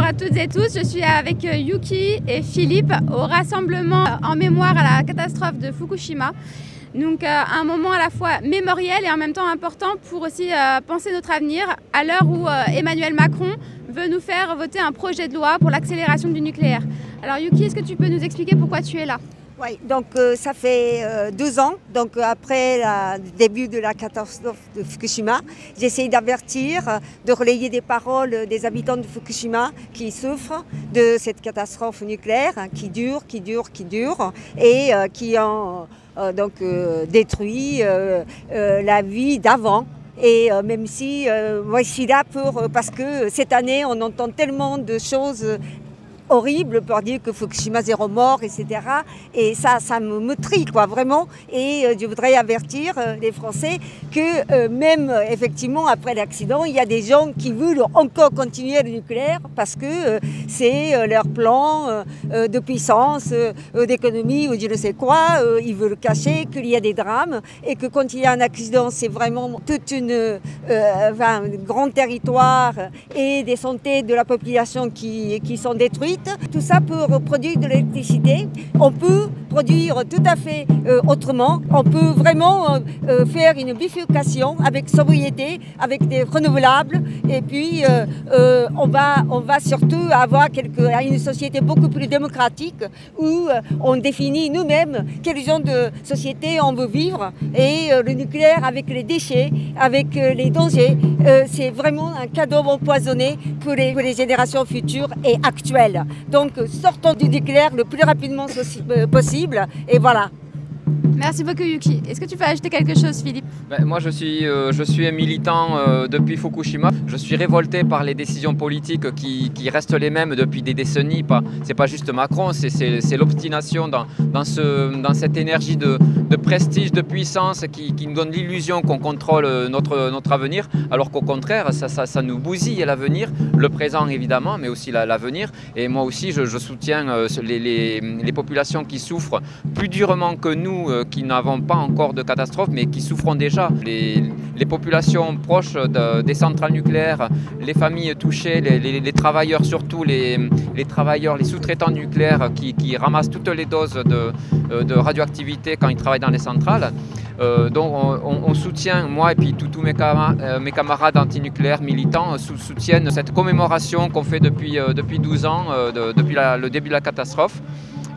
à toutes et tous, je suis avec Yuki et Philippe au rassemblement en mémoire à la catastrophe de Fukushima. Donc un moment à la fois mémoriel et en même temps important pour aussi penser notre avenir à l'heure où Emmanuel Macron veut nous faire voter un projet de loi pour l'accélération du nucléaire. Alors Yuki, est-ce que tu peux nous expliquer pourquoi tu es là? Oui, donc ça fait 2 ans, donc après le début de la catastrophe de Fukushima, j'essaie d'avertir, de relayer des paroles des habitants de Fukushima qui souffrent de cette catastrophe nucléaire qui dure et qui ont détruit la vie d'avant. Et même si moi je suis là parce que cette année on entend tellement de choses horrible pour dire que Fukushima zéro mort, etc. Et ça me trie, quoi, vraiment. Et je voudrais avertir les Français que même effectivement après l'accident, il y a des gens qui veulent encore continuer le nucléaire parce que c'est leur plan de puissance, d'économie ou je ne sais quoi. Ils veulent cacher qu'il y a des drames et que quand il y a un accident, c'est vraiment toute un grand territoire et des centaines de la population qui sont détruites. Tout ça pour produire de l'électricité. On peut produire tout à fait autrement. On peut vraiment faire une bifurcation avec sobriété, avec des renouvelables. Et puis on va surtout avoir une société beaucoup plus démocratique où on définit nous-mêmes quel genre de société on veut vivre. Et le nucléaire avec les déchets, avec les dangers, c'est vraiment un cadeau empoisonné pour les générations futures et actuelles. Donc sortons du nucléaire le plus rapidement possible et voilà. Merci beaucoup Yuki. Est-ce que tu peux ajouter quelque chose, Philippe? Moi je suis un militant depuis Fukushima. Je suis révolté par les décisions politiques qui restent les mêmes depuis des décennies. C'est pas juste Macron, c'est l'obstination dans cette énergie de prestige, de puissance qui nous donne l'illusion qu'on contrôle notre avenir, alors qu'au contraire ça nous bousille l'avenir, le présent évidemment, mais aussi l'avenir. Et moi aussi je soutiens les populations qui souffrent plus durement que nous, qui n'avons pas encore de catastrophe, mais qui souffront déjà. Les populations proches des centrales nucléaires, les familles touchées, les travailleurs, surtout les travailleurs, les sous-traitants nucléaires qui ramassent toutes les doses de radioactivité quand ils travaillent dans les centrales. Donc on soutient, moi et puis tous mes camarades antinucléaires militants soutiennent cette commémoration qu'on fait depuis 12 ans, depuis le début de la catastrophe,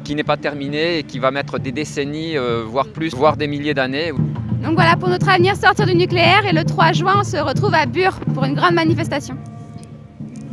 qui n'est pas terminée et qui va mettre des décennies, voire plus, voire des milliers d'années. Donc voilà pour notre avenir, sortir du nucléaire, et le 3 juin on se retrouve à Bure pour une grande manifestation.